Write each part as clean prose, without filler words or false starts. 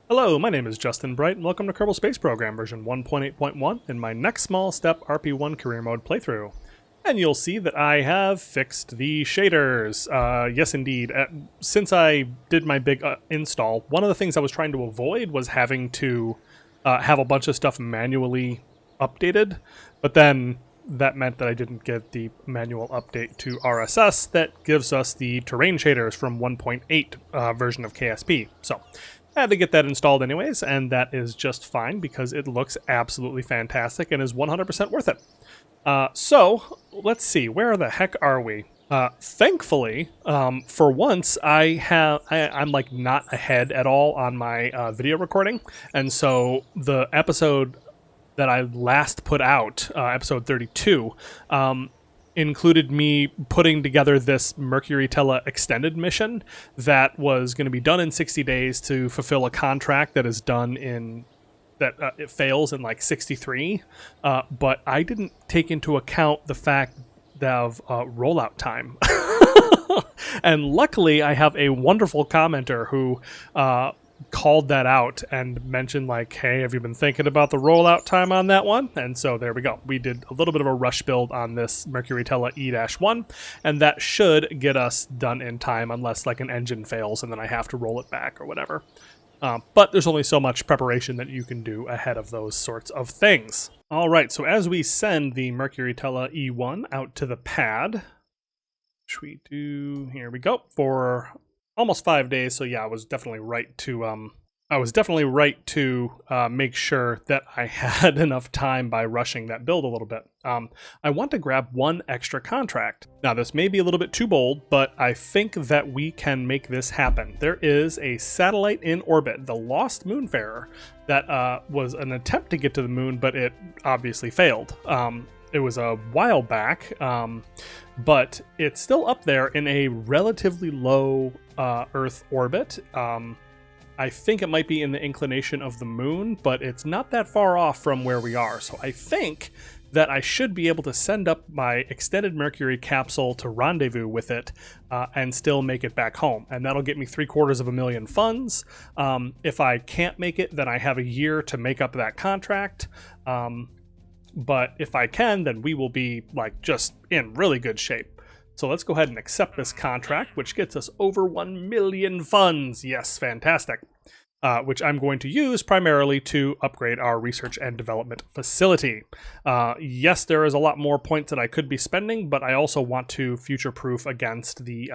Hello, my name is Justin Bright, and welcome to Kerbal Space Program version 1.8.1 in my next small step RP-1 career mode playthrough. And you'll see that I have fixed the shaders. Yes, indeed. Since I did my big install, one of the things I was trying to avoid was having to have a bunch of stuff manually updated, but then that meant that I didn't get the manual update to RSS that gives us the terrain shaders from 1.8 version of KSP. So I had to get that installed anyways, and that is just fine because it looks absolutely fantastic and is 100% worth it. So let's see, where the heck are we? Thankfully, for once, I'm like not ahead at all on my video recording, and so the episode that I last put out, episode 32, included me putting together this Mercury-Tella extended mission that was going to be done in 60 days to fulfill a contract that is done in it fails in like 63, but I didn't take into account the fact of rollout time. And luckily I have a wonderful commenter who called that out and mentioned like, hey, have you been thinking about the rollout time on that one? And so there we go. We did a little bit of a rush build on this Mercury-Tella E-1, and that should get us done in time unless like an engine fails and then I have to roll it back or whatever. But there's only so much preparation that you can do ahead of those sorts of things. All right, so as we send the Mercury-Tella E-1 out to the pad, which we do, here we go, for almost 5 days. So yeah, I was definitely right to make sure that I had enough time by rushing that build a little bit. I want to grab one extra contract. Now this may be a little bit too bold, but I think that we can make this happen. There is a satellite in orbit, the Lost Moonfarer, that was an attempt to get to the moon, but it obviously failed. It was a while back, but it's still up there in a relatively low Earth orbit. I think it might be in the inclination of the moon, but it's not that far off from where we are. So I think that I should be able to send up my extended Mercury capsule to rendezvous with it and still make it back home. And that'll get me 750,000 funds. If I can't make it, then I have a year to make up that contract. But if I can, then we will be like just in really good shape. So let's go ahead and accept this contract, which gets us over 1 million funds. Yes, fantastic. Which I'm going to use primarily to upgrade our research and development facility. Yes, there is a lot more points that I could be spending, but I also want to future-proof against the,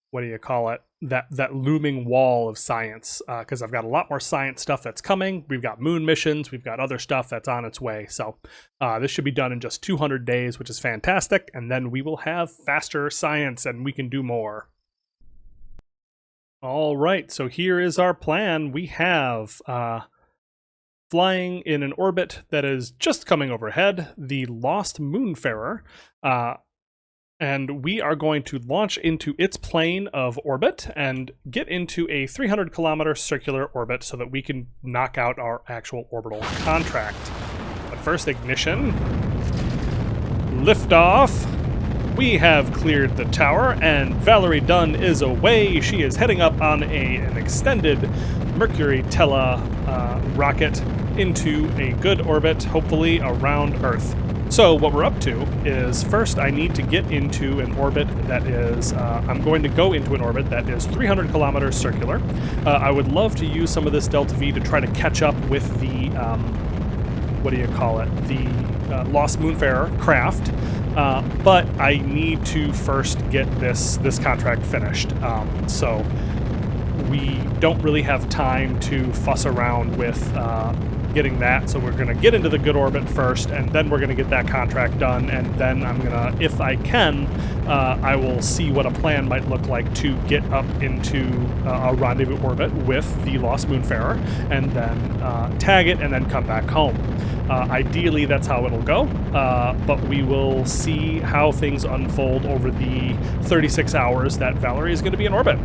what do you call it? That looming wall of science, because I've got a lot more science stuff that's coming. We've got moon missions, we've got other stuff that's on its way. So this should be done in just 200 days, which is fantastic. And then we will have faster science and we can do more. All right, so here is our plan. We have flying in an orbit that is just coming overhead, the Lost Moonfarer, and we are going to launch into its plane of orbit and get into a 300-kilometer circular orbit so that we can knock out our actual orbital contract. But first, ignition. Liftoff. We have cleared the tower, and Valerie Dunn is away. She is heading up on an extended Mercury-Tella rocket into a good orbit, hopefully around Earth. So what we're up to is, first I need to get into an orbit that is, I'm going to go into an orbit that is 300 kilometers circular. I would love to use some of this Delta V to try to catch up with the, what do you call it, the Lost Moonfarer craft. But I need to first get this contract finished. So we don't really have time to fuss around with getting that, so we're going to get into the good orbit first, and then we're going to get that contract done, and then I'm going to, if I can, I will see what a plan might look like to get up into a rendezvous orbit with the Lost Moonfarer, and then tag it, and then come back home. Ideally, that's how it'll go, but we will see how things unfold over the 36 hours that Valerie is going to be in orbit.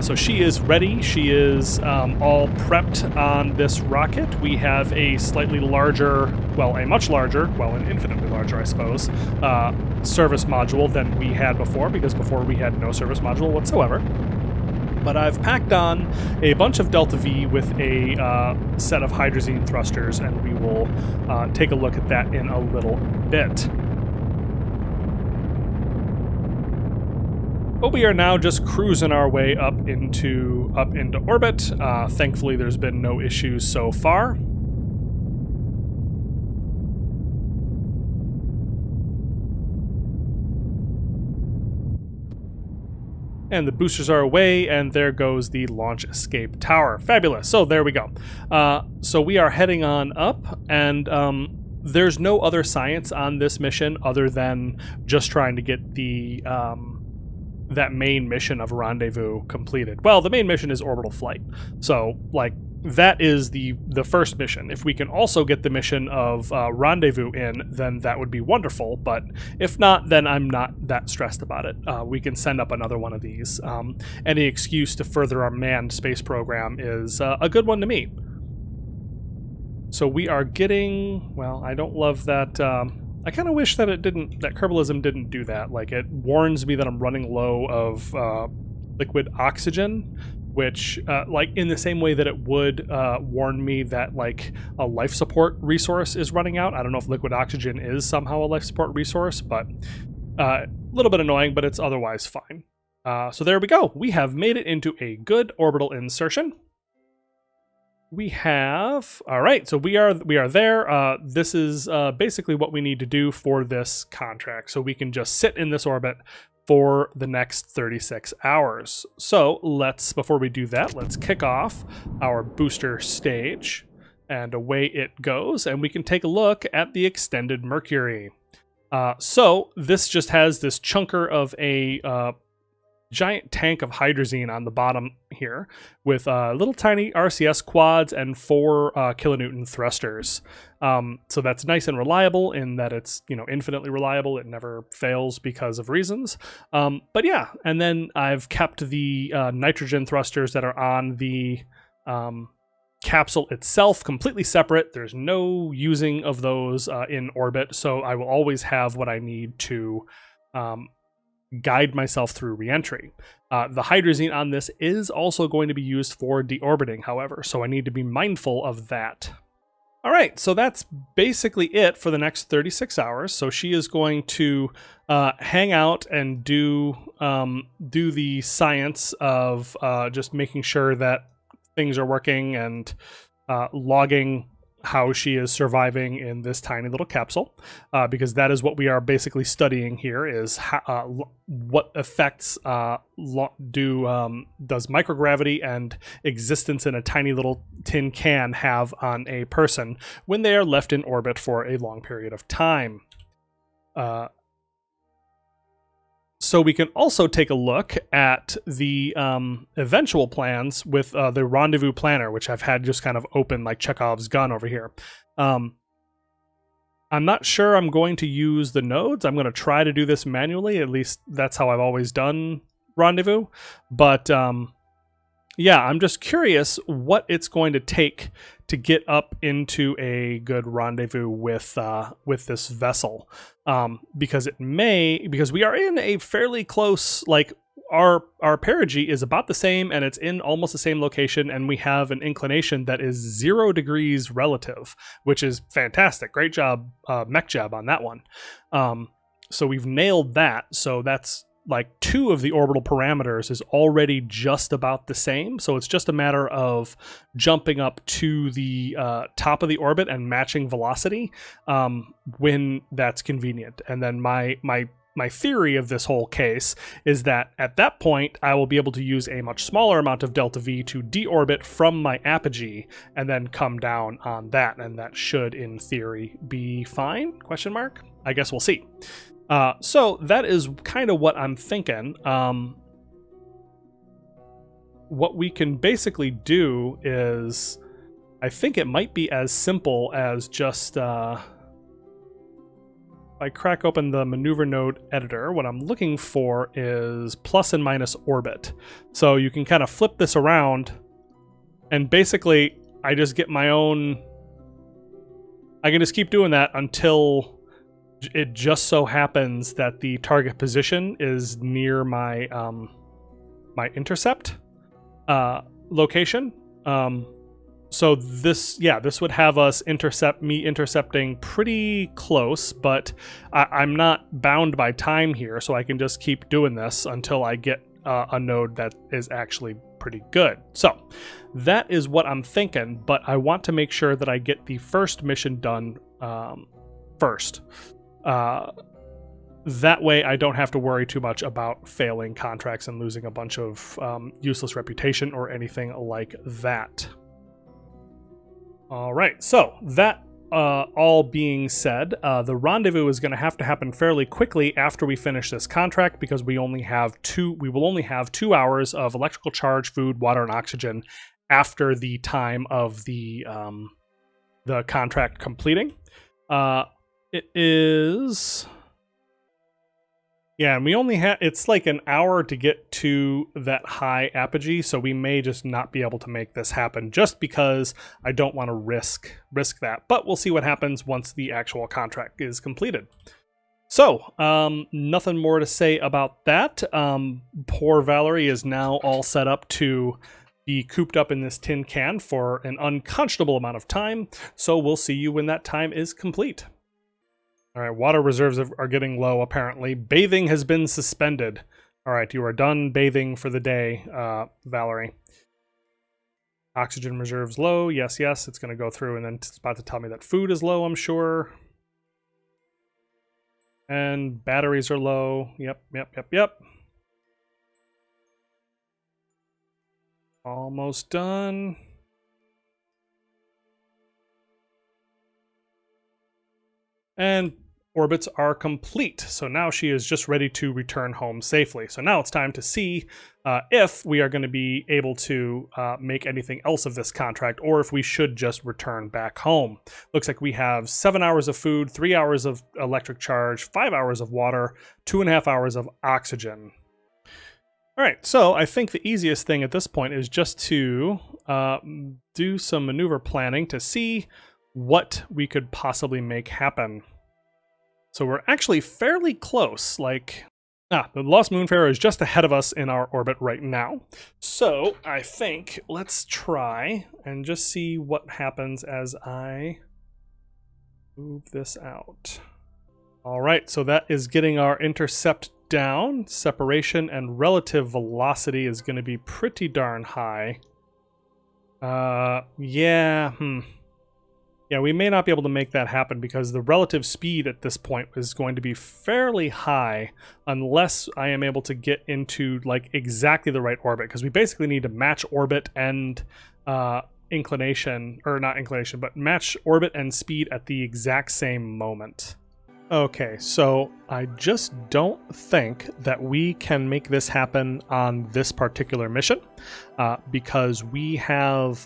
So she is ready. She is all prepped on this rocket. We have a slightly larger, well, a much larger, well, an infinitely larger, I suppose, service module than we had before, because before we had no service module whatsoever. But I've packed on a bunch of Delta V with a set of hydrazine thrusters, and we will take a look at that in a little bit. But we are now just cruising our way up into orbit. Thankfully, there's been no issues so far. And the boosters are away, and there goes the launch escape tower. Fabulous. So there we go. So we are heading on up, and there's no other science on this mission other than just trying to get the that main mission of Rendezvous completed. Well, the main mission is orbital flight. So, like, that is the first mission. If we can also get the mission of Rendezvous in, then that would be wonderful. But if not, then I'm not that stressed about it. We can send up another one of these. Any excuse to further our manned space program is a good one to me. So we are getting, well, I don't love that. I kind of wish that that Kerbalism didn't do that. Like, it warns me that I'm running low of liquid oxygen, which, like, in the same way that it would warn me that, like, a life support resource is running out. I don't know if liquid oxygen is somehow a life support resource, but a little bit annoying, but it's otherwise fine. So there we go. We have made it into a good orbital insertion. We have, all right, so we are there. This is basically what we need to do for this contract. So we can just sit in this orbit for the next 36 hours. So before we do that, let's kick off our booster stage, and away it goes. And we can take a look at the extended Mercury. So this just has this chunker of a giant tank of hydrazine on the bottom here with little tiny RCS quads and 4 kilonewton thrusters. So that's nice and reliable in that it's, infinitely reliable. It never fails because of reasons. But yeah, and then I've kept the nitrogen thrusters that are on the capsule itself completely separate. There's no using of those in orbit, so I will always have what I need to guide myself through reentry. The hydrazine on this is also going to be used for deorbiting, however, so I need to be mindful of that. All right, so that's basically it for the next 36 hours. So she is going to hang out and do the science of just making sure that things are working and logging how she is surviving in this tiny little capsule, because that is what we are basically studying here, is what effects does microgravity and existence in a tiny little tin can have on a person when they are left in orbit for a long period of time. So we can also take a look at the eventual plans with the rendezvous planner, which I've had just kind of open like Chekhov's gun over here. I'm not sure I'm going to use the nodes. I'm going to try to do this manually. At least that's how I've always done rendezvous. But yeah, I'm just curious what it's going to take to get up into a good rendezvous with this vessel, because we are in a fairly close, like, our perigee is about the same, and it's in almost the same location, and we have an inclination that is 0 degrees relative, which is fantastic. Great job, MacLeod, on that one. So we've nailed that. So that's like 2 of the orbital parameters is already just about the same. So it's just a matter of jumping up to the top of the orbit and matching velocity when that's convenient. And then my theory of this whole case is that at that point, I will be able to use a much smaller amount of delta V to deorbit from my apogee and then come down on that. And that should, in theory, be fine? ? I guess we'll see. So that is kind of what I'm thinking. What we can basically do is, I think it might be as simple as just, if I crack open the maneuver node editor, what I'm looking for is plus and minus orbit. So you can kind of flip this around, and basically I just get my own, I can just keep doing that until it just so happens that the target position is near my my intercept. location. So this would have us intercepting pretty close, but I'm not bound by time here, so I can just keep doing this until I get a node that is actually pretty good. So that is what I'm thinking, but I want to make sure that I get the first mission done first. That way I don't have to worry too much about failing contracts and losing a bunch of useless reputation or anything like that. All right, so that all being said, the rendezvous is going to have to happen fairly quickly after we finish this contract, because we will only have 2 hours of electrical charge, food, water, and oxygen after the time of the contract completing. It is... Yeah, and we only have, it's like an hour to get to that high apogee, so we may just not be able to make this happen just because I don't want to risk that. But we'll see what happens once the actual contract is completed. So, nothing more to say about that. Poor Valerie is now all set up to be cooped up in this tin can for an unconscionable amount of time, so we'll see you when that time is complete. All right, water reserves are getting low, apparently. Bathing has been suspended. All right, you are done bathing for the day, Valerie. Oxygen reserves low. Yes, yes, it's going to go through, and then it's about to tell me that food is low, I'm sure. And batteries are low. Yep. Almost done. And orbits are complete. So now she is just ready to return home safely. So now it's time to see if we are going to be able to make anything else of this contract, or if we should just return back home. Looks like we have 7 hours of food, 3 hours of electric charge, 5 hours of water, 2.5 hours of oxygen. All right, so I think the easiest thing at this point is just to do some maneuver planning to see what we could possibly make happen. So we're actually fairly close, like, the Lost Moonfarer is just ahead of us in our orbit right now. So I think let's try and just see what happens as I move this out. All right, so that is getting our intercept down. Separation and relative velocity is going to be pretty darn high. Yeah, we may not be able to make that happen because the relative speed at this point is going to be fairly high unless I am able to get into like exactly the right orbit, because we basically need to match orbit and inclination, or not inclination, but match orbit and speed at the exact same moment. Okay, so I just don't think that we can make this happen on this particular mission because we have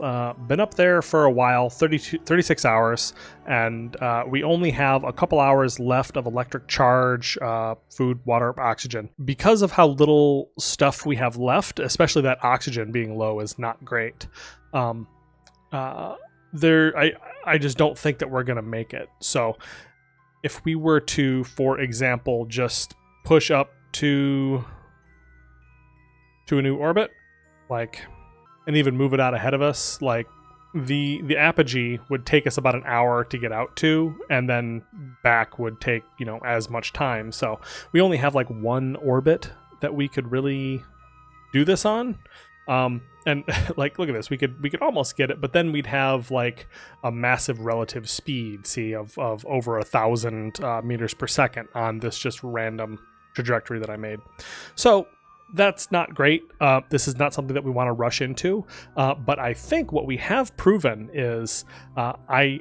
been up there for a while, 36 hours, and we only have a couple hours left of electric charge, food, water, oxygen. Because of how little stuff we have left, especially that oxygen being low is not great. I just don't think that we're going to make it. So if we were to, for example, just push up to a new orbit, like, and even move it out ahead of us, like the apogee would take us about an hour to get out to, and then back would take, as much time. So we only have like one orbit that we could really do this on. And like, look at this, we could almost get it, but then we'd have like a massive relative speed, of over 1,000 meters per second on this just random trajectory that I made. So that's not great. This is not something that we want to rush into, but I think what we have proven is I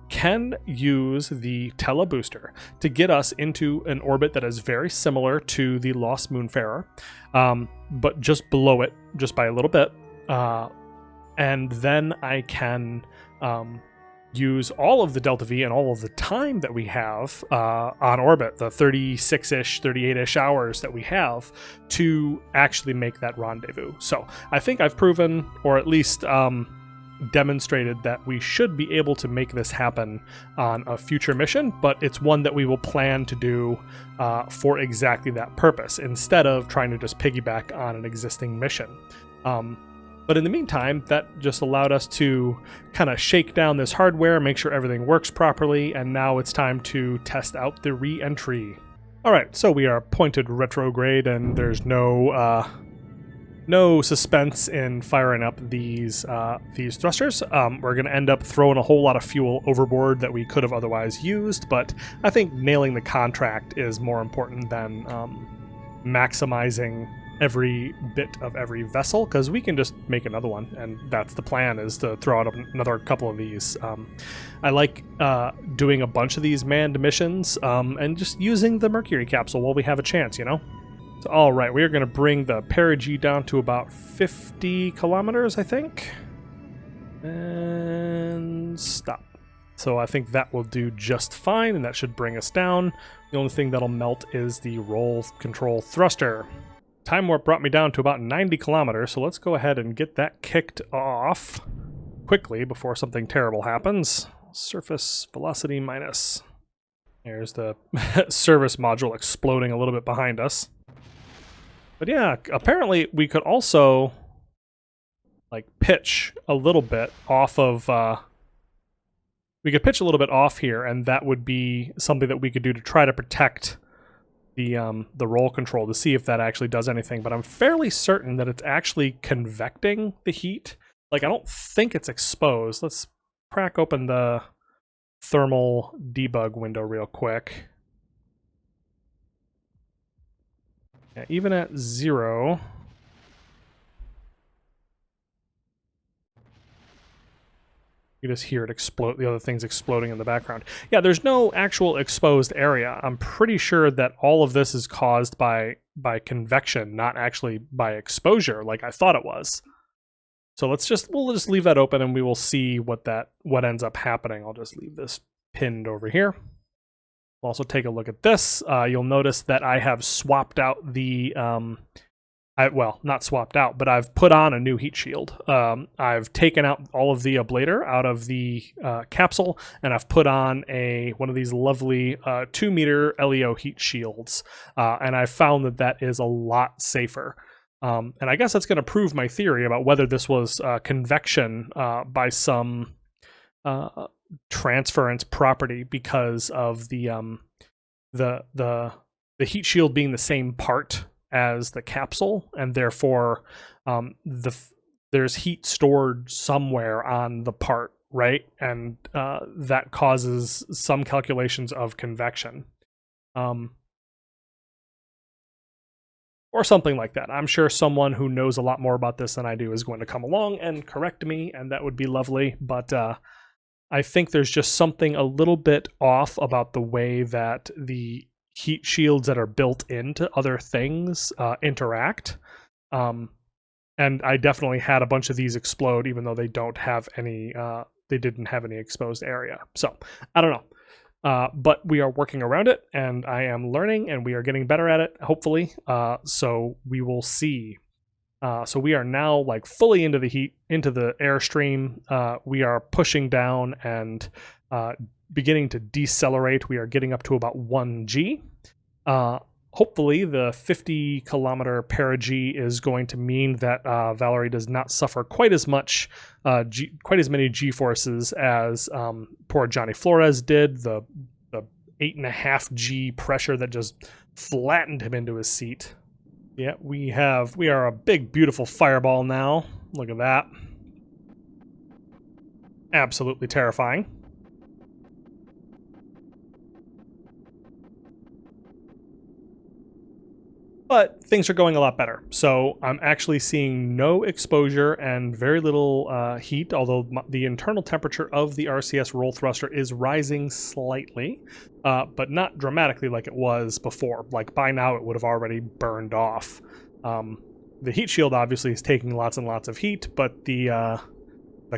can use the Tella booster to get us into an orbit that is very similar to the Lost Moonfarer, but just below it, just by a little bit. And then I can use all of the Delta V and all of the time that we have on orbit, the 36-ish, 38-ish hours that we have, to actually make that rendezvous. So I think I've proven, or at least demonstrated, that we should be able to make this happen on a future mission, but it's one that we will plan to do for exactly that purpose, instead of trying to just piggyback on an existing mission. But in the meantime, that just allowed us to kind of shake down this hardware, make sure everything works properly, and now it's time to test out the re-entry. All right, so we are pointed retrograde, and there's no suspense in firing up these thrusters. We're going to end up throwing a whole lot of fuel overboard that we could have otherwise used, but I think nailing the contract is more important than maximizing every bit of every vessel, because we can just make another one, and that's the plan, is to throw out another couple of these. I like doing a bunch of these manned missions and just using the Mercury capsule while we have a chance, you know? So, all right, we are going to bring the perigee down to about 50 kilometers, I think, and stop. So I think that will do just fine, and that should bring us down. The only thing that'll melt is the roll control thruster. Time warp brought me down to about 90 kilometers, so let's go ahead and get that kicked off quickly before something terrible happens. Surface velocity minus. There's the service module exploding a little bit behind us. But yeah, apparently we could also like pitch a little bit off of we could pitch a little bit off here, and that would be something that we could do to try to protect the roll control, to see if that actually does anything. But I'm fairly certain that it's actually convecting the heat. Like, I don't think it's exposed. Let's crack open the thermal debug window real quick. Yeah, even at 0, you just hear it explode, the other things exploding in the background. Yeah, there's no actual exposed area. I'm pretty sure that all of this is caused by convection, not actually by exposure like I thought it was. So we'll just leave that open, and we will see what ends up happening. I'll just leave this pinned over here. We'll also take a look at this. You'll notice that I have swapped out the well, not swapped out, but I've put on a new heat shield. I've taken out all of the ablator out of the capsule, and I've put on one of these lovely 2-meter LEO heat shields, and I found that is a lot safer. And I guess that's going to prove my theory about whether this was convection by some transference property, because of the heat shield being the same part as the capsule, and therefore there's heat stored somewhere on the part, right? And that causes some calculations of convection, or something like that. I'm sure someone who knows a lot more about this than I do is going to come along and correct me, and that would be lovely. But I think there's just something a little bit off about the way that the heat shields that are built into other things interact. And I definitely had a bunch of these explode, even though they don't have any, they didn't have any exposed area. So I don't know, but we are working around it, and I am learning, and we are getting better at it, hopefully. So we will see. So we are now like fully into the heat, into the airstream. We are pushing down and beginning to decelerate. We are getting up to about 1G. Hopefully the 50-kilometer perigee is going to mean that Valerie does not suffer quite as much, quite as many G-forces as poor Johnny Flores did. The 8.5G pressure that just flattened him into his seat. Yeah, we are a big, beautiful fireball now. Look at that. Absolutely terrifying. But things are going a lot better. So I'm actually seeing no exposure and very little heat, although the internal temperature of the RCS roll thruster is rising slightly, but not dramatically like it was before. Like by now it would have already burned off. The heat shield obviously is taking lots and lots of heat, but the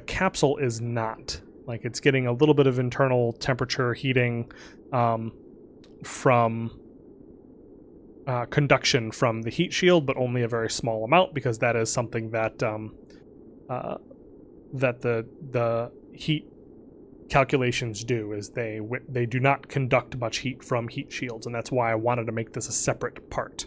capsule is not. Like, it's getting a little bit of internal temperature heating from conduction from the heat shield, but only a very small amount, because that is something that that the heat calculations do, is they do not conduct much heat from heat shields, and that's why I wanted to make this a separate part.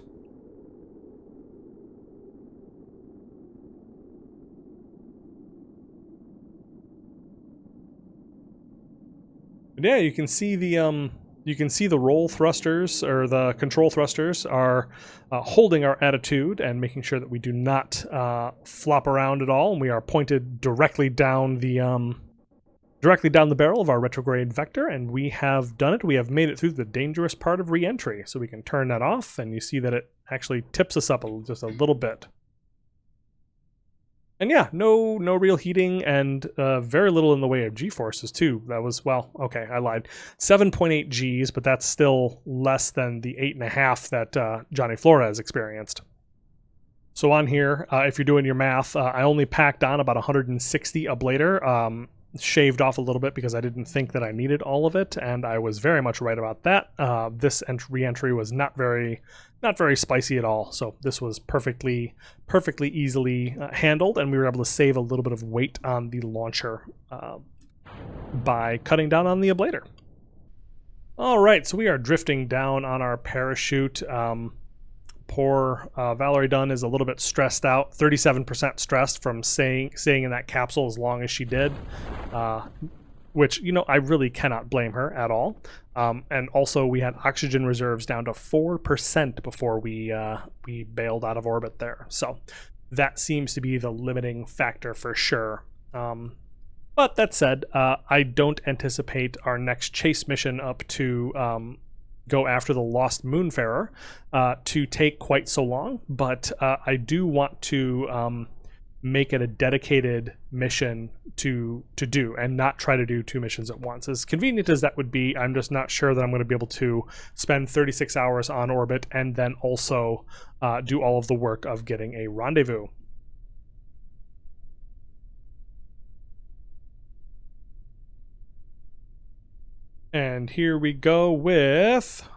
Yeah, you can see the roll thrusters, or the control thrusters, are holding our attitude and making sure that we do not flop around at all, and we are pointed directly down the barrel of our retrograde vector, and we have done it. We have made it through the dangerous part of re-entry, so we can turn that off, and you see that it actually tips us up just a little bit. And yeah, no real heating, and very little in the way of G-forces too. That was, well, okay, I lied. 7.8 Gs, but that's still less than the 8.5 that Johnny Flores experienced. So on here, if you're doing your math, I only packed on about 160 ablator, shaved off a little bit because I didn't think that I needed all of it, and I was very much right about that. This re-entry was not very spicy at all, so this was perfectly easily handled, and we were able to save a little bit of weight on the launcher by cutting down on the ablator. All right, so we are drifting down on our parachute. Poor Valerie Dunn is a little bit stressed out, 37% stressed from staying in that capsule as long as she did, which, you know, I really cannot blame her at all. And also we had oxygen reserves down to 4% before we bailed out of orbit there. So that seems to be the limiting factor for sure. But that said, I don't anticipate our next chase mission up to go after the Lost Moonfarer to take quite so long, but I do want to make it a dedicated mission to do, and not try to do two missions at once. As convenient as that would be, I'm just not sure that I'm going to be able to spend 36 hours on orbit and then also do all of the work of getting a rendezvous. And here we go with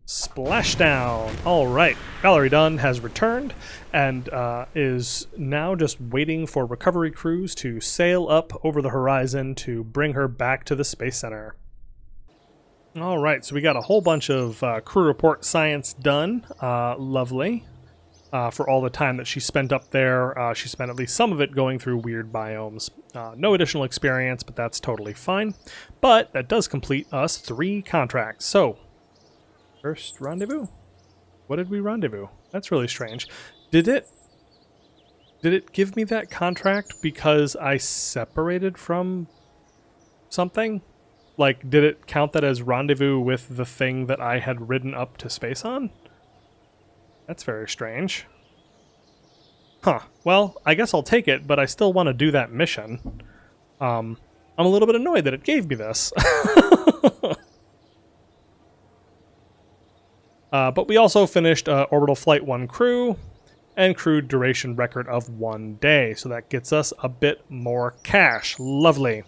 splashdown. All right, Valerie Dunn has returned and is now just waiting for recovery crews to sail up over the horizon to bring her back to the Space Center. All right, so we got a whole bunch of crew report science done. Lovely. For all the time that she spent up there. She spent at least some of it going through weird biomes. No additional experience, but that's totally fine. But that does complete us 3 contracts. So, first rendezvous. What did we rendezvous? That's really strange. Did it give me that contract because I separated from something? Like, did it count that as rendezvous with the thing that I had ridden up to space on? That's very strange. Huh. Well, I guess I'll take it, but I still want to do that mission. I'm a little bit annoyed that it gave me this. But we also finished Orbital Flight 1 crew and crew duration record of 1 day. So that gets us a bit more cash. Lovely.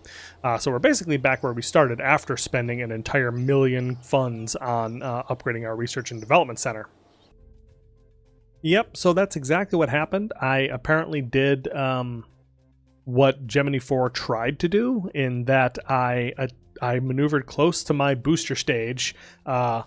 So we're basically back where we started after spending an entire million funds on upgrading our research and development center. Yep, so that's exactly what happened. I apparently did what Gemini 4 tried to do, in that I maneuvered close to my booster stage, and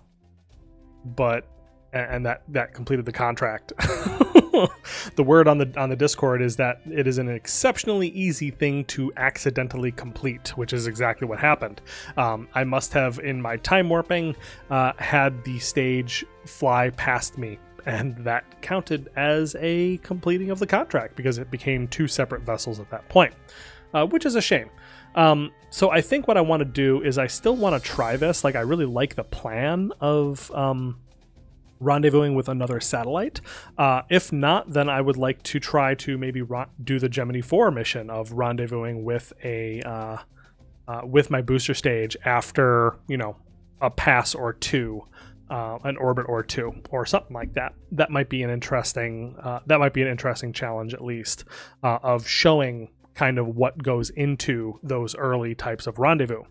that completed the contract. The word on the Discord is that it is an exceptionally easy thing to accidentally complete, which is exactly what happened. I must have, in my time warping, had the stage fly past me, and that counted as a completing of the contract because it became 2 separate vessels at that point, which is a shame. So I think what I want to do is I still want to try this. Like, I really like the plan of rendezvousing with another satellite. If not, then I would like to try to maybe do the Gemini 4 mission of rendezvousing with with my booster stage after, you know, a pass or 2. An orbit or 2 or something like that. That might be an interesting challenge, at least, of showing kind of what goes into those early types of rendezvous.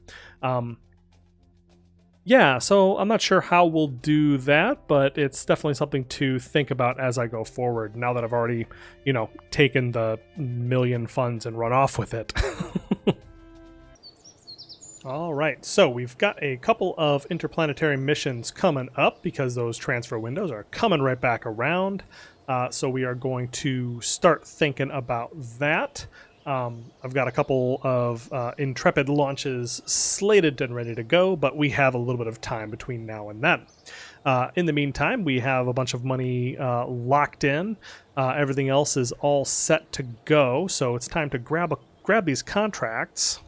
Yeah, so I'm not sure how we'll do that, but it's definitely something to think about as I go forward, now that I've already, you know, taken the million funds and run off with it. All right, so we've got a couple of interplanetary missions coming up because those transfer windows are coming right back around. So we are going to start thinking about that. I've got a couple of Intrepid launches slated and ready to go, but we have a little bit of time between now and then. In the meantime, we have a bunch of money locked in. Everything else is all set to go, so it's time to grab these contracts.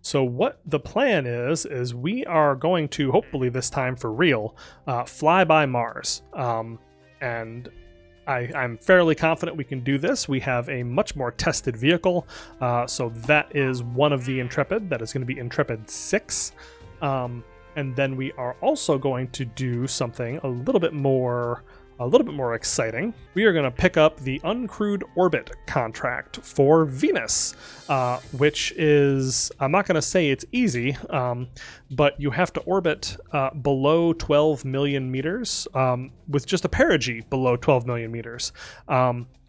So what the plan is we are going to, hopefully this time for real, fly by Mars. And I'm fairly confident we can do this. We have a much more tested vehicle, so that is one of the Intrepid. That is going to be Intrepid 6. And then we are also going to do something a little bit more exciting. We are going to pick up the uncrewed orbit contract for Venus, which is, I'm not going to say it's easy, but you have to orbit below 12 million meters with just a perigee below 12 million meters.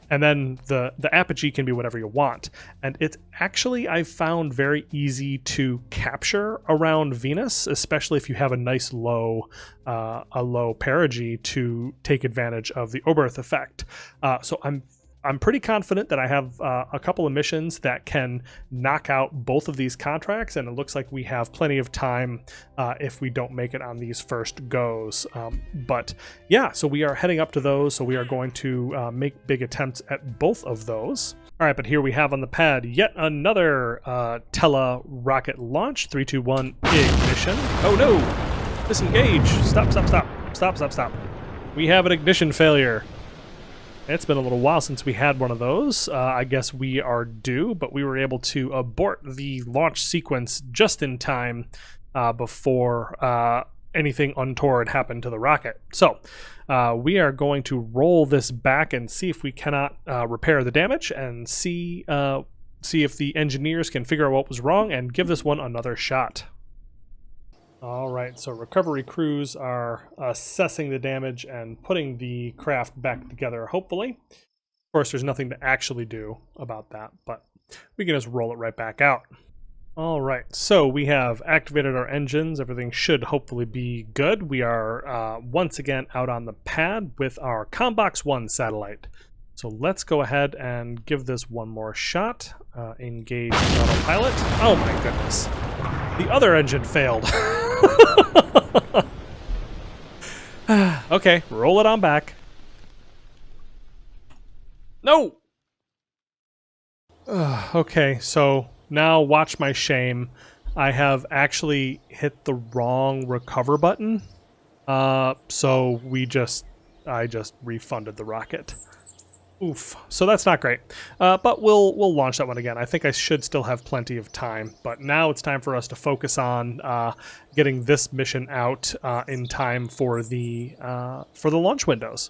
And then the apogee can be whatever you want. And it's actually, I've found, very easy to capture around Venus, especially if you have a nice low perigee to take advantage of the Oberth effect. So I'm pretty confident that I have a couple of missions that can knock out both of these contracts, and it looks like we have plenty of time if we don't make it on these first goes. But yeah, so we are heading up to those, so we are going to make big attempts at both of those. All right, but here we have on the pad yet another Tella rocket launch. 3, 2, 1, ignition. Oh no! Disengage! Stop. We have an ignition failure. It's been a little while since we had one of those. I guess we are due, but we were able to abort the launch sequence just in time before anything untoward happened to the rocket. So we are going to roll this back and see if we cannot repair the damage and see if the engineers can figure out what was wrong and give this one another shot. All right, so recovery crews are assessing the damage and putting the craft back together, hopefully. Of course, there's nothing to actually do about that, but we can just roll it right back out. All right, so we have activated our engines. Everything should hopefully be good. We are once again out on the pad with our Combox 1 satellite. So let's go ahead and give this one more shot. Engage autopilot. Oh my goodness. The other engine failed. Okay, roll it on back. No! Okay, so now watch my shame. I have actually hit the wrong recover button. So I just refunded the rocket. Oof. So that's not great. But we'll launch that one again. I think I should still have plenty of time. But now it's time for us to focus on getting this mission out in time for the launch windows.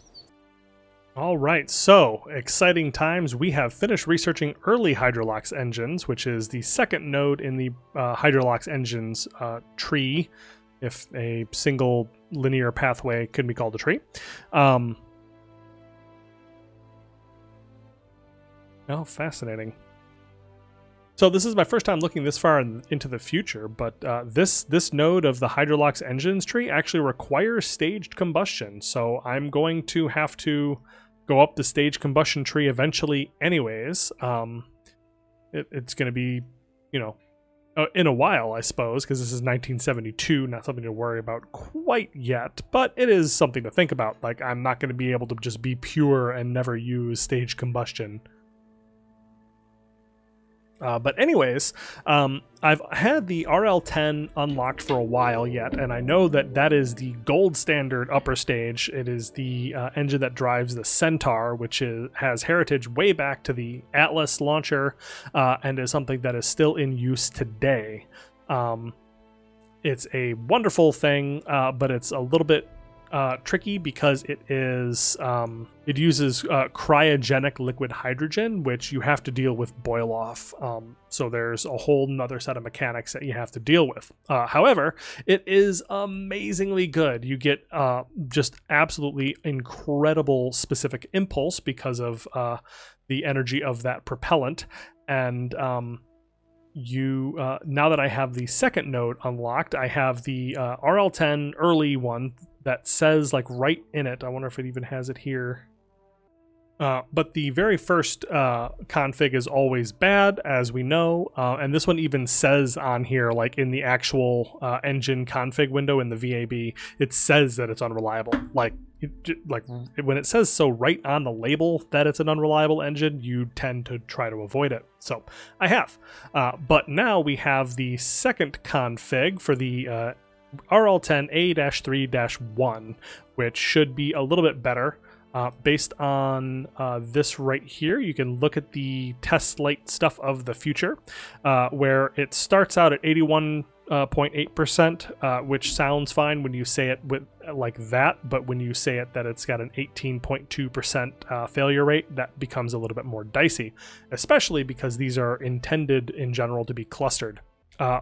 All right. So exciting times. We have finished researching early Hydrolox engines, which is the second node in the Hydrolox engines tree, if a single linear pathway could be called a tree. Oh, fascinating. So this is my first time looking this far into the future, but this node of the Hydrolox engines tree actually requires staged combustion. So I'm going to have to go up the staged combustion tree eventually anyways. It's going to be, in a while, I suppose, because this is 1972, not something to worry about quite yet, but it is something to think about. Like, I'm not going to be able to just be pure and never use staged combustion. But anyways, I've had the RL-10 unlocked for a while yet, and I know that is the gold standard upper stage. It is the engine that drives the Centaur, which has heritage way back to the Atlas launcher, and is something that is still in use today. It's a wonderful thing, but it's a little bit tricky because it uses cryogenic liquid hydrogen, which you have to deal with boil off. So there's a whole nother set of mechanics that you have to deal with. However, it is amazingly good. You get just absolutely incredible specific impulse because of the energy of that propellant. And now that I have the second node unlocked, I have the RL-10 early one that says, like, right in it, I wonder if it even has it here. But the very first config is always bad, as we know, and this one even says on here, like in the actual engine config window in the VAB, it says that it's unreliable. Like when it says so right on the label that it's an unreliable engine, you tend to try to avoid it. So I have. But now we have the second config for the RL10A-3-1, which should be a little bit better. Based on this right here, you can look at the test light stuff of the future, where it starts out at 81.8%, which sounds fine when you say it with like that, but when you say it that it's got an 18.2% failure rate, that becomes a little bit more dicey, especially because these are intended in general to be clustered.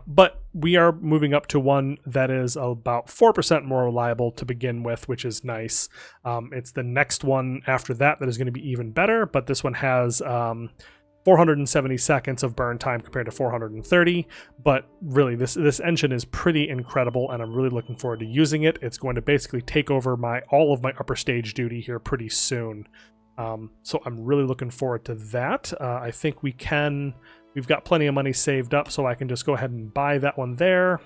But we are moving up to one that is about 4% more reliable to begin with, which is nice. It's the next one after that that is going to be even better, but this one has 470 seconds of burn time compared to 430. But really, this engine is pretty incredible, and I'm really looking forward to using it. It's going to basically take over all of my upper stage duty here pretty soon. So I'm really looking forward to that. I think we've got plenty of money saved up, so I can just go ahead and buy that one there.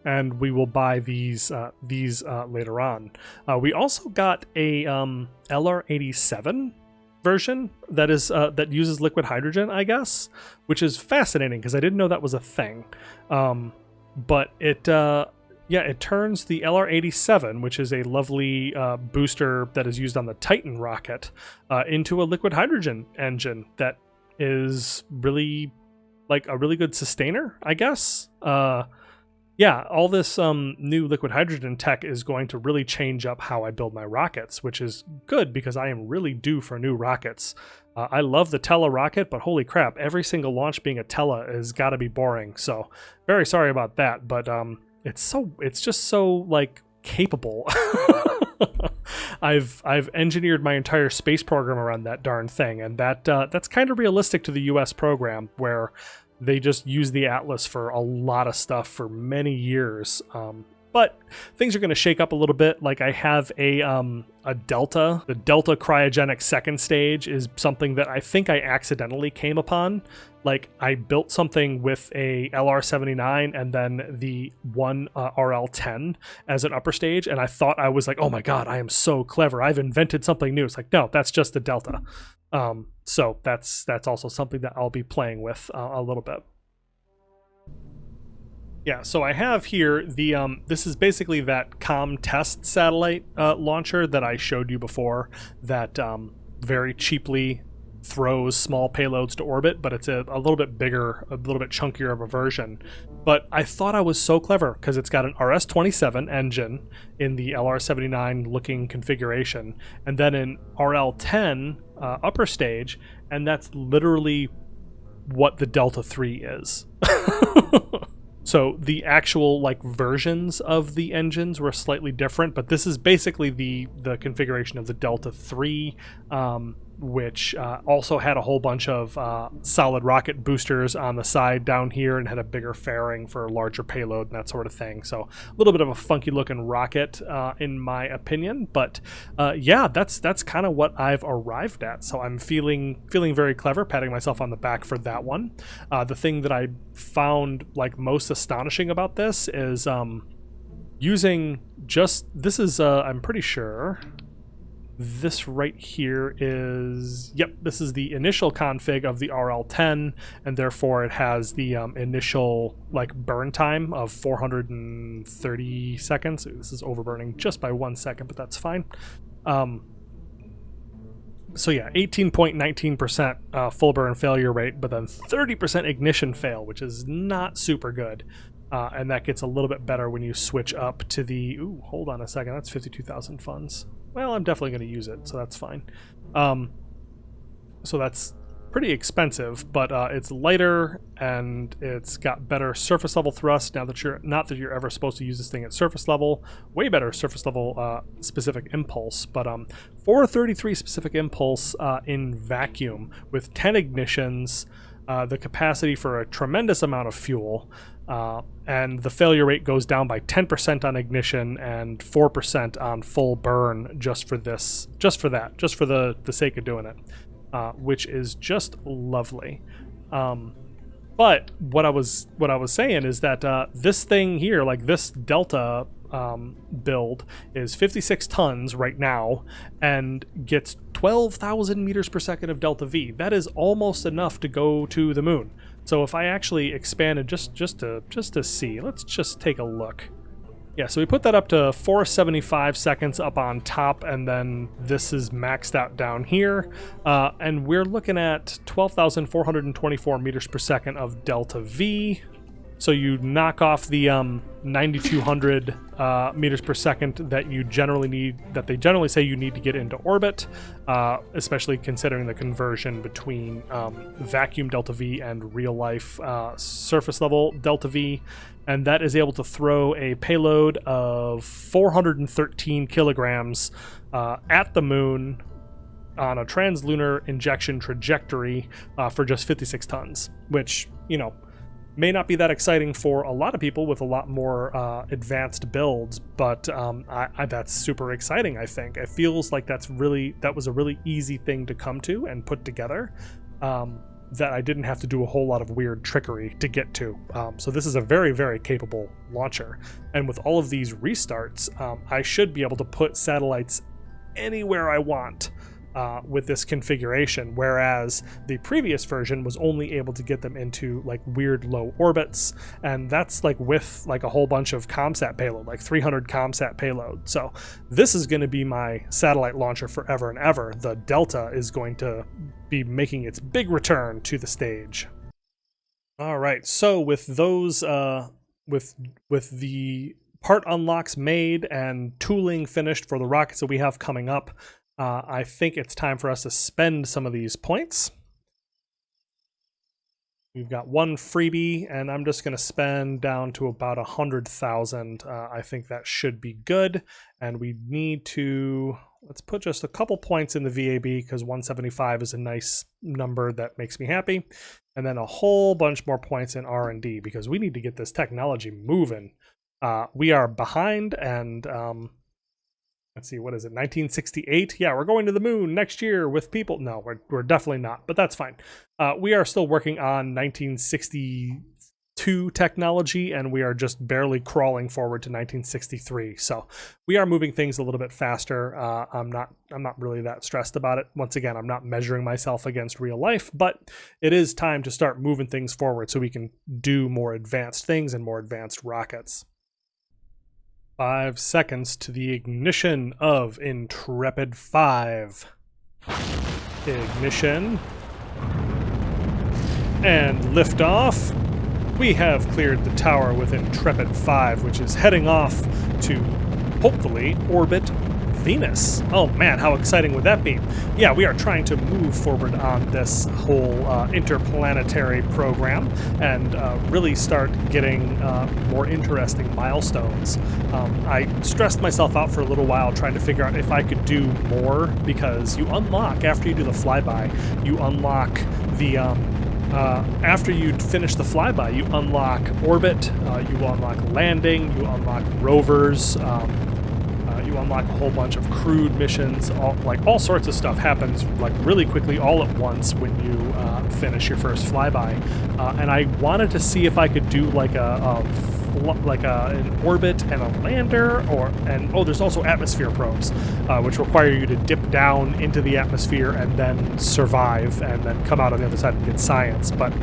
And we will buy these later on. We also got a LR87 version that uses liquid hydrogen, I guess, which is fascinating because I didn't know that was a thing. But it turns the LR-87, which is a lovely booster that is used on the Titan rocket, into a liquid hydrogen engine that is really like a really good sustainer, I guess. All this new liquid hydrogen tech is going to really change up how I build my rockets, which is good because I am really due for new rockets. I love the Tella rocket, but holy crap, every single launch being a Tella has got to be boring. So very sorry about that, but it's just so like capable. I've engineered my entire space program around that darn thing, and that's kind of realistic to the US program, where they just use the Atlas for a lot of stuff for many years. But things are going to shake up a little bit. Like I have a Delta. The Delta cryogenic second stage is something that I think I accidentally came upon. Like I built something with a LR79 and then the one RL10 as an upper stage, and I thought I was like, oh my god, I am so clever. I've invented something new. It's like, no, that's just the Delta. So that's also something that I'll be playing with a little bit. Yeah, so I have here the this is basically that COM test satellite launcher that I showed you before that very cheaply throws small payloads to orbit, but it's a little bit bigger, a little bit chunkier of a version. But I thought I was so clever because it's got an RS-27 engine in the LR-79 looking configuration, and then an RL-10 upper stage, and that's literally what the Delta III is. So the actual like versions of the engines were slightly different, but this is basically the configuration of the Delta III, which also had a whole bunch of solid rocket boosters on the side down here and had a bigger fairing for larger payload and that sort of thing. So a little bit of a funky looking rocket in my opinion, but yeah, that's kind of what I've arrived at. So I'm feeling very clever, patting myself on the back for that one. The thing that I found like most astonishing about this is using just, this is I'm pretty sure this right here is, yep, this is the initial config of the RL10, and therefore it has the initial like burn time of 430 seconds. This is overburning just by 1 second, but that's fine. So yeah, 18.19% full burn failure rate, but then 30% ignition fail, which is not super good. And that gets a little bit better when you switch up to the, ooh, hold on a second, that's 52,000 funds. Well, I'm definitely going to use it, so that's fine. So that's pretty expensive, but it's lighter and it's got better surface level thrust. Now that not that you're ever supposed to use this thing at surface level, way better surface level specific impulse, but 433 specific impulse in vacuum with 10 ignitions, the capacity for a tremendous amount of fuel. and the failure rate goes down by 10% on ignition and 4% on full burn just for the sake of doing it, which is just lovely. But what I was saying is that this thing here, like this Delta build, is 56 tons right now and gets 12,000 meters per second of Delta V. That is almost enough to go to the moon. So if I actually expanded just to see, let's just take a look. Yeah, so we put that up to 475 seconds up on top, and then this is maxed out down here, and we're looking at 12,424 meters per second of Delta V. So you knock off the 9,200 meters per second that you generally need, that they generally say you need to get into orbit, especially considering the conversion between vacuum Delta V and real life surface level Delta V. And that is able to throw a payload of 413 kilograms at the moon on a translunar injection trajectory for just 56 tons, which, you know, may not be that exciting for a lot of people with a lot more advanced builds, but that's super exciting, I think. It feels like that was a really easy thing to come to and put together, that I didn't have to do a whole lot of weird trickery to get to. So this is a very, very capable launcher. And with all of these restarts, I should be able to put satellites anywhere I want with this configuration, whereas the previous version was only able to get them into like weird low orbits, and that's like with like a whole bunch of ComSat payload, like 300 ComSat payload. So this is going to be my satellite launcher forever and ever. The Delta is going to be making its big return to the stage. All right, so with those with the part unlocks made and tooling finished for the rockets that we have coming up, I think it's time for us to spend some of these points. We've got one freebie, and I'm just going to spend down to about 100,000. I think that should be good, and we need to, let's put just a couple points in the VAB, because 175 is a nice number that makes me happy, and then a whole bunch more points in R&D, because we need to get this technology moving. We are behind, and let's see, what is it, 1968? Yeah, we're going to the moon next year with people. No, we're definitely not, but that's fine. We are still working on 1962 technology, and we are just barely crawling forward to 1963. So we are moving things a little bit faster. I'm not really that stressed about it. Once again, I'm not measuring myself against real life, but it is time to start moving things forward so we can do more advanced things and more advanced rockets. 5 seconds to the ignition of Intrepid 5. Ignition. And liftoff. We have cleared the tower with Intrepid 5, which is heading off to, hopefully, orbit Venus. Oh man, how exciting would that be? Yeah, we are trying to move forward on this whole interplanetary program and really start getting more interesting milestones. I stressed myself out for a little while trying to figure out if I could do more, because you unlock, after you do the flyby, you unlock the after you finish the flyby, you unlock orbit, you unlock landing, you unlock rovers, you unlock a whole bunch of crewed missions. All sorts of stuff happens like really quickly all at once when you finish your first flyby. And I wanted to see if I could do like an orbit and a lander, there's also atmosphere probes, which require you to dip down into the atmosphere and then survive and then come out on the other side and get science. But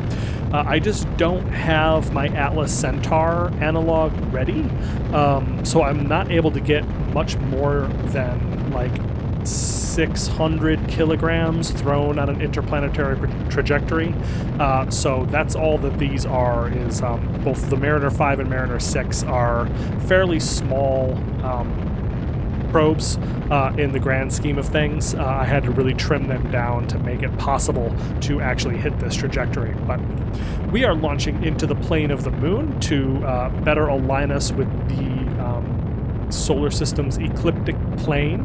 I just don't have my Atlas Centaur analog ready, so I'm not able to get much more than like 600 kilograms thrown on an interplanetary trajectory. So that's all that these are, is both the Mariner 5 and Mariner 6 are fairly small probes in the grand scheme of things. I had to really trim them down to make it possible to actually hit this trajectory. But we are launching into the plane of the moon to better align us with the solar system's ecliptic plane,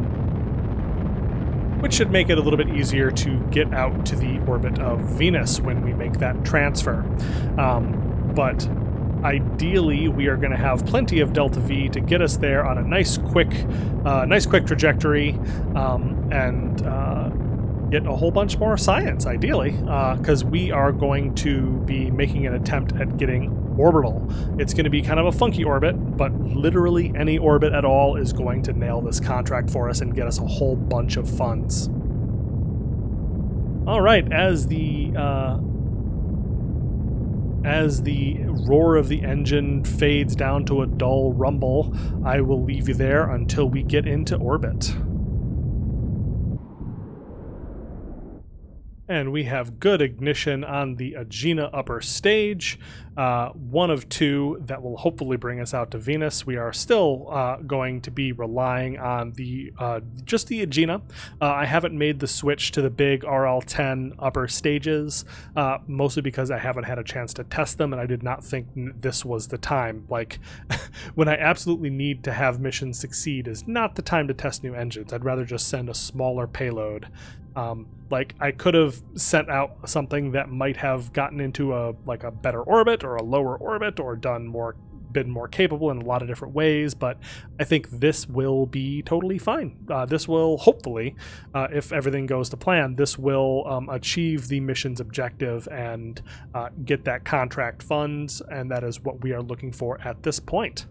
which should make it a little bit easier to get out to the orbit of Venus when we make that transfer. But ideally, we are going to have plenty of delta V to get us there on a nice quick trajectory, and get a whole bunch more science, ideally, because we are going to be making an attempt at getting Orbital. It's going to be kind of a funky orbit, but literally any orbit at all is going to nail this contract for us and get us a whole bunch of funds. All right, as the roar of the engine fades down to a dull rumble, I will leave you there until we get into orbit. And we have good ignition on the Agena upper stage, one of two that will hopefully bring us out to Venus. We are still going to be relying on the just the Agena. I haven't made the switch to the big RL-10 upper stages, mostly because I haven't had a chance to test them, and I did not think this was the time. Like, when I absolutely need to have missions succeed is not the time to test new engines. I'd rather just send a smaller payload. Like, I could have sent out something that might have gotten into a better orbit or a lower orbit, or been more capable in a lot of different ways, but I think this will be totally fine. This will hopefully, if everything goes to plan, this will achieve the mission's objective and get that contract funds, and that is what we are looking for at this point.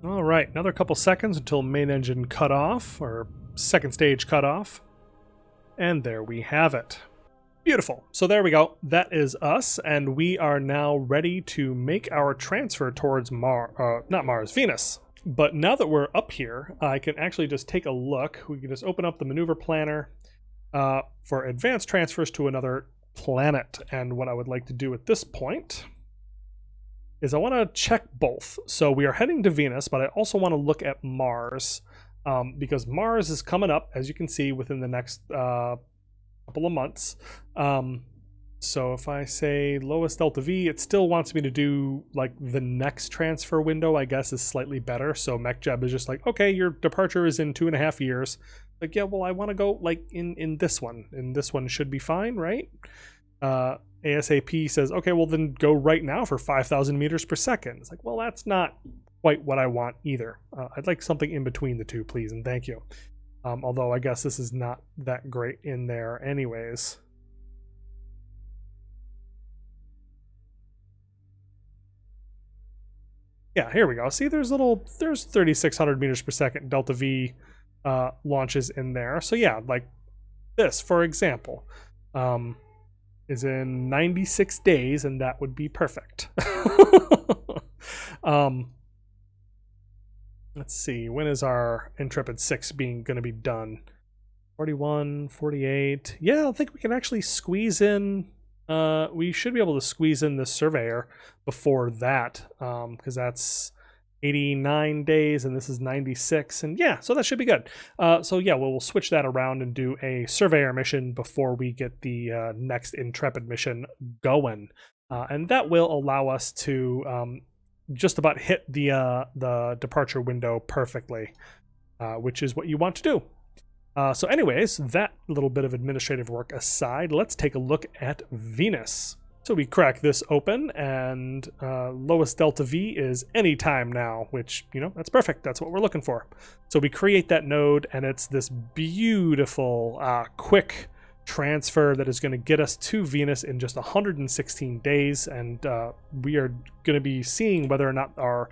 All right, another couple seconds until main engine cutoff, or second stage cutoff. And there we have it. Beautiful. So there we go. That is us, and we are now ready to make our transfer towards Venus. But now that we're up here, I can actually just take a look. We can just open up the maneuver planner for advanced transfers to another planet. And what I would like to do at this point is I want to check both. So we are heading to Venus, but I also want to look at Mars. Because Mars is coming up, as you can see, within the next couple of months. So if I say lowest delta V, it still wants me to do, like, the next transfer window, I guess, is slightly better. So MechJeb is just like, okay, your departure is in 2.5 years. Like, yeah, well, I want to go, like, in this one. And this one should be fine, right? ASAP says, okay, well, then go right now for 5,000 meters per second. It's like, well, that's not quite what I want either. I'd like something in between the two, please, and thank you. Although I guess this is not that great in there anyways. Yeah, here we go. See, there's 3,600 meters per second delta V launches in there. So yeah, like this, for example, is in 96 days, and that would be perfect. Let's see, when is our Intrepid 6 going to be done? 41, 48. Yeah, I think we can actually squeeze in, we should be able to squeeze in the Surveyor before that, because that's 89 days and this is 96, and yeah, so that should be good. So yeah, we'll switch that around and do a Surveyor mission before we get the next Intrepid mission going, and that will allow us to just about hit the departure window perfectly, which is what you want to do. So anyways, that little bit of administrative work aside, let's take a look at Venus. So we crack this open, and lowest delta V is anytime now, which, you know, that's perfect. That's what we're looking for. So we create that node, and it's this beautiful, quick transfer that is going to get us to Venus in just 116 days, and we are going to be seeing whether or not our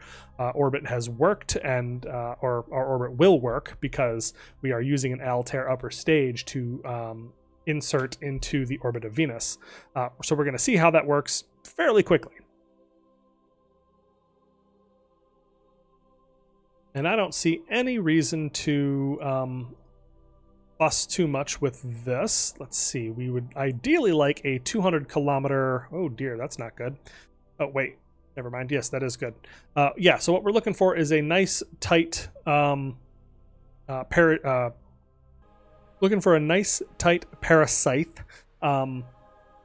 orbit has worked, and or our orbit will work, because we are using an Altair upper stage to insert into the orbit of Venus. So we're going to see how that works fairly quickly. And I don't see any reason to fuss too much with this. Let's see, we would ideally like a 200 kilometer, oh dear, that's not good. Oh wait, never mind, yes, that is good. Yeah, so what we're looking for is a nice tight looking for a nice tight parasite.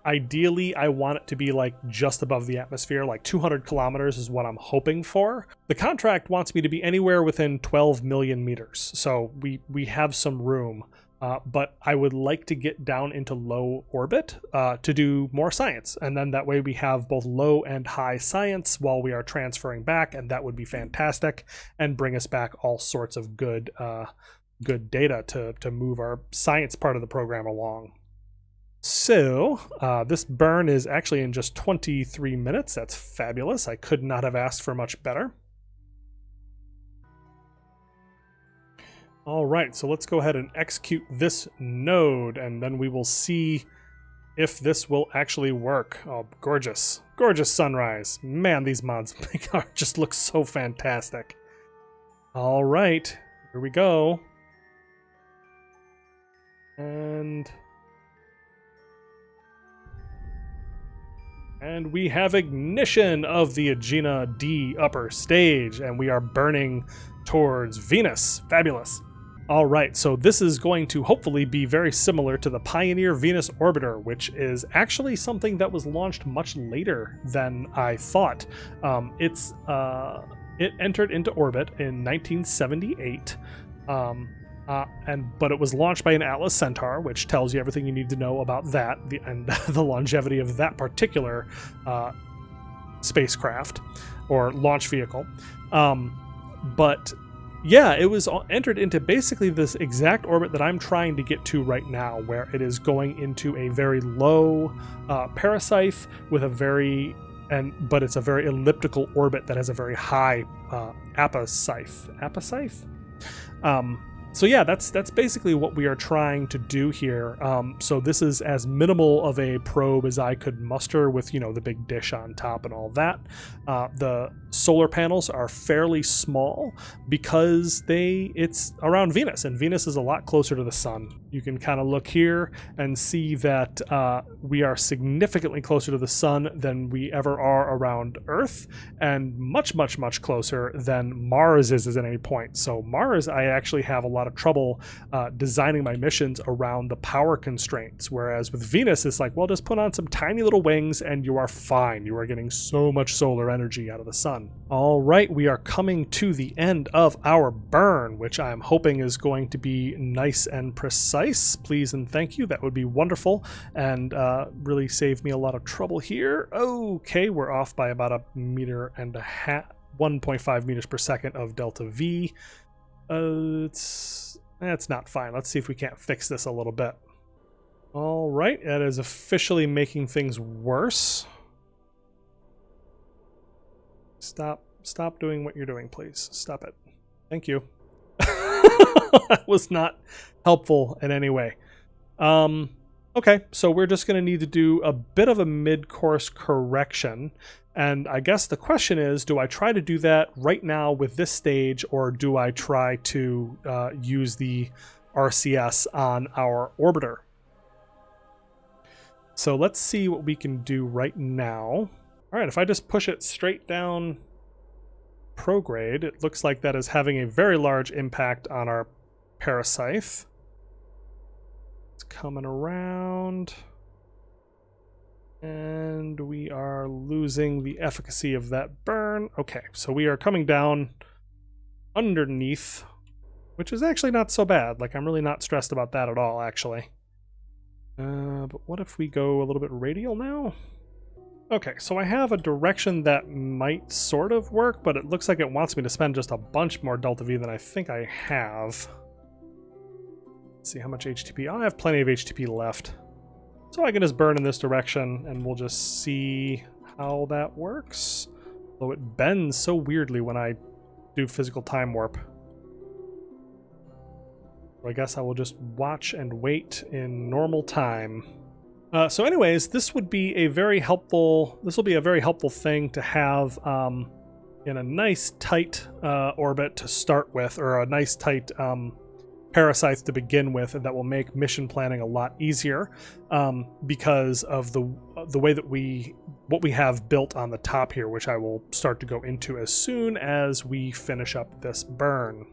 Ideally, I want it to be like just above the atmosphere, like 200 kilometers is what I'm hoping for. The contract wants me to be anywhere within 12 million meters, so we have some room but I would like to get down into low orbit to do more science. And then that way we have both low and high science while we are transferring back, and that would be fantastic and bring us back all sorts of good data to move our science part of the program along. So this burn is actually in just 23 minutes. That's fabulous. I could not have asked for much better. All right, so let's go ahead and execute this node, and then we will see if this will actually work. Oh, gorgeous. Gorgeous sunrise. Man, these mods just look so fantastic. All right, here we go. And we have ignition of the Agena D upper stage, and we are burning towards Venus. Fabulous. All right, so this is going to hopefully be very similar to the Pioneer Venus Orbiter, which is actually something that was launched much later than I thought. It entered into orbit in 1978, but it was launched by an Atlas Centaur, which tells you everything you need to know about that and the longevity of that particular spacecraft or launch vehicle. But yeah, it was entered into basically this exact orbit that I'm trying to get to right now, where it is going into a very low parasite with but it's a very elliptical orbit that has a very high apophyse. So yeah, that's basically what we are trying to do here. So this is as minimal of a probe as I could muster with, the big dish on top and all that. The solar panels are fairly small because it's around Venus, and Venus is a lot closer to the sun. You can kind of look here and see that we are significantly closer to the sun than we ever are around Earth, and much, much, much closer than Mars is at any point. So Mars, I actually have a lot of trouble designing my missions around the power constraints, whereas with Venus, it's like, well, just put on some tiny little wings and you are fine. You are getting so much solar energy out of the sun. All right, we are coming to the end of our burn, which I'm hoping is going to be nice and precise. Please and thank you. That would be wonderful and really save me a lot of trouble here. Okay, we're off by about 1.5 meters per second of delta V. It's not fine. Let's see if we can't fix this a little bit. All right, that is officially making things worse. Stop doing what you're doing, please. Stop it. Thank you. That was not helpful in any way. Okay, so we're just going to need to do a bit of a mid-course correction. And I guess the question is, do I try to do that right now with this stage, or do I try to use the RCS on our orbiter? So let's see what we can do right now. All right, if I just push it straight down prograde, it looks like that is having a very large impact on our parasite. It's coming around. And we are losing the efficacy of that burn. Okay, so we are coming down underneath, which is actually not so bad. Like, I'm really not stressed about that at all, actually. But what if we go a little bit radial now? Okay, so I have a direction that might sort of work, but it looks like it wants me to spend just a bunch more delta V than I think I have. Let's see how much HTP. I have plenty of HTP left. So I can just burn in this direction, and we'll just see how that works. Though it bends so weirdly when I do physical time warp. So I guess I will just watch and wait in normal time. So anyways, this will be a very helpful thing to have in a nice tight orbit to start with, or a nice tight parasites to begin with, and that will make mission planning a lot easier because of the way that what we have built on the top here, which I will start to go into as soon as we finish up this burn.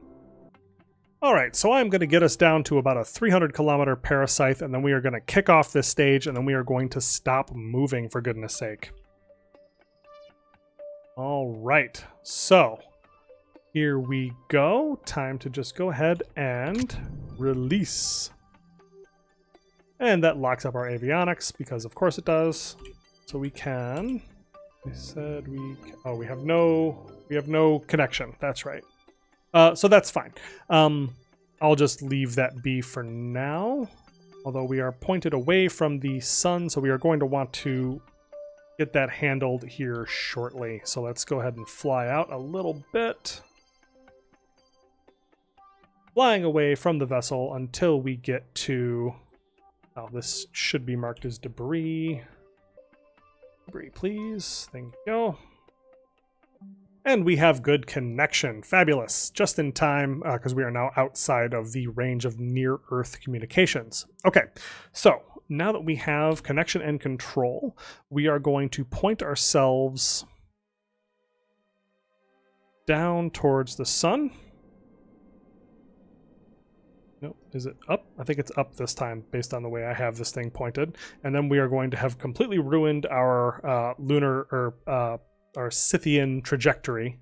Alright, so I'm going to get us down to about a 300 kilometer parasite, and then we are going to kick off this stage, and then we are going to stop moving, for goodness sake. Alright, so here we go. Time to just go ahead and release. And that locks up our avionics, because of course it does. So we can... I said we... Oh, we have no connection. That's right. So that's fine. I'll just leave that be for now. Although we are pointed away from the sun, so we are going to want to get that handled here shortly. So let's go ahead and fly out a little bit. Flying away from the vessel until we get to... Oh, this should be marked as debris. Debris, please. Thank you. And we have good connection. Fabulous. Just in time, because we are now outside of the range of near-Earth communications. Okay, so now that we have connection and control, we are going to point ourselves down towards the sun. Nope, is it up? I think it's up this time, based on the way I have this thing pointed. And then we are going to have completely ruined our lunar, or our Scythian trajectory.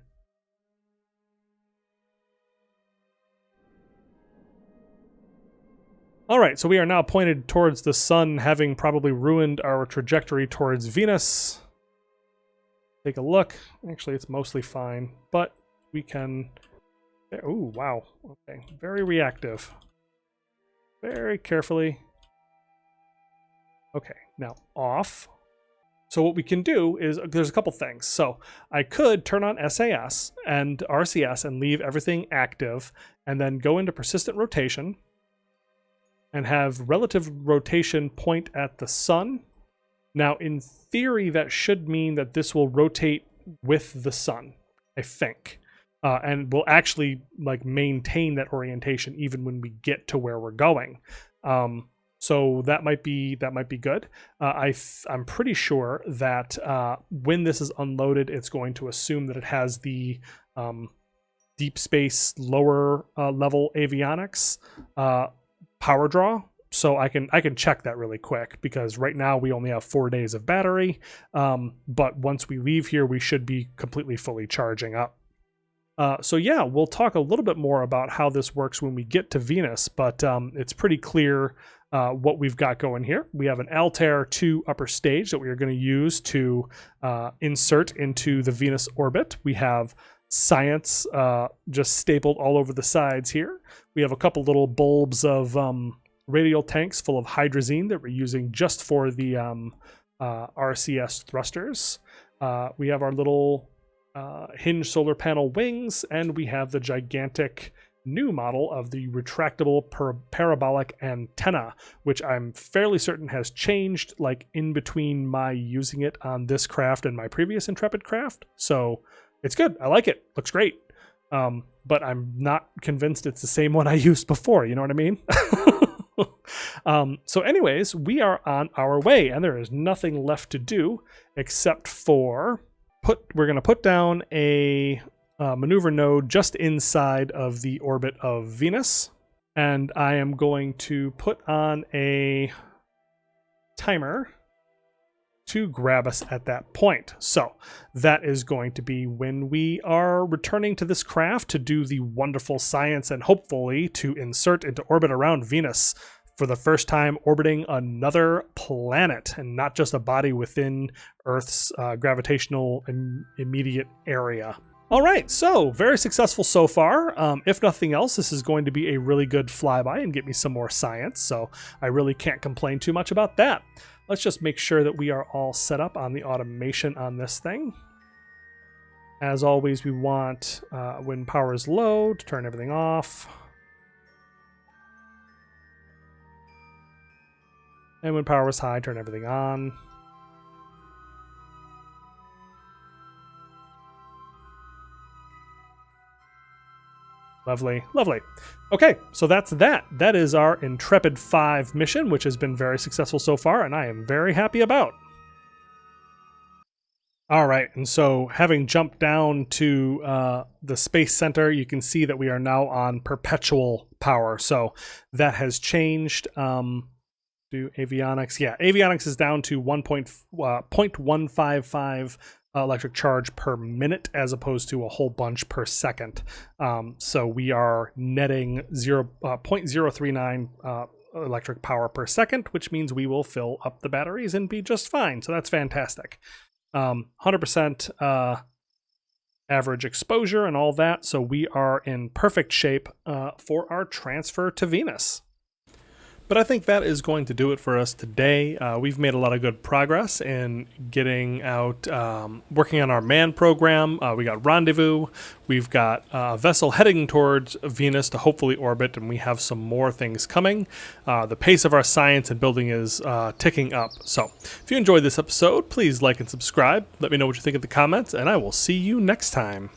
All right, so we are now pointed towards the sun, having probably ruined our trajectory towards Venus. Take a look. Actually, it's mostly fine, but we can... Oh, wow. Okay, very reactive. Very carefully. Okay, now off. So what we can do is, there's a couple things. So I could turn on SAS and RCS and leave everything active, and then go into persistent rotation and have relative rotation point at the sun. Now, in theory, that should mean that this will rotate with the sun, I think. And we'll actually like maintain that orientation even when we get to where we're going. So that might be good. I'm pretty sure that when this is unloaded, it's going to assume that it has the deep space lower level avionics power draw. So I can check that really quick, because right now we only have 4 days of battery. But once we leave here, we should be completely fully charging up. So yeah, we'll talk a little bit more about how this works when we get to Venus, but it's pretty clear what we've got going here. We have an Altair 2 upper stage that we are going to use to insert into the Venus orbit. We have science just stapled all over the sides here. We have a couple little bulbs of radial tanks full of hydrazine that we're using just for the RCS thrusters. We have our little hinge solar panel wings, and we have the gigantic new model of the retractable parabolic antenna, which I'm fairly certain has changed like in between my using it on this craft and my previous Intrepid craft. So it's good. I like it. Looks great. But I'm not convinced it's the same one I used before. You know what I mean? So anyways, we are on our way, and there is nothing left to do except for we're going to put down a maneuver node just inside of the orbit of Venus, and I am going to put on a timer to grab us at that point. So that is going to be when we are returning to this craft to do the wonderful science and hopefully to insert into orbit around Venus for the first time, orbiting another planet and not just a body within Earth's gravitational immediate area. All right, so very successful so far. If nothing else, this is going to be a really good flyby and get me some more science, so I really can't complain too much about that. Let's just make sure that we are all set up on the automation on this thing. As always, we want, when power is low, to turn everything off. And when power is high, turn everything on. Lovely, lovely. Okay, so that's that. That is our Intrepid 5 mission, which has been very successful so far, and I am very happy about. All right, and so having jumped down to the Space Center, you can see that we are now on perpetual power. So that has changed. Do avionics. Yeah, avionics is down to 0.155 electric charge per minute as opposed to a whole bunch per second. So we are netting 0.039 electric power per second, which means we will fill up the batteries and be just fine. So that's fantastic. 100% average exposure and all that. So we are in perfect shape for our transfer to Venus. But I think that is going to do it for us today. We've made a lot of good progress in getting out, working on our man program. We got Rendezvous. We've got a vessel heading towards Venus to hopefully orbit, and we have some more things coming. The pace of our science and building is ticking up. So if you enjoyed this episode, please like and subscribe. Let me know what you think in the comments, and I will see you next time.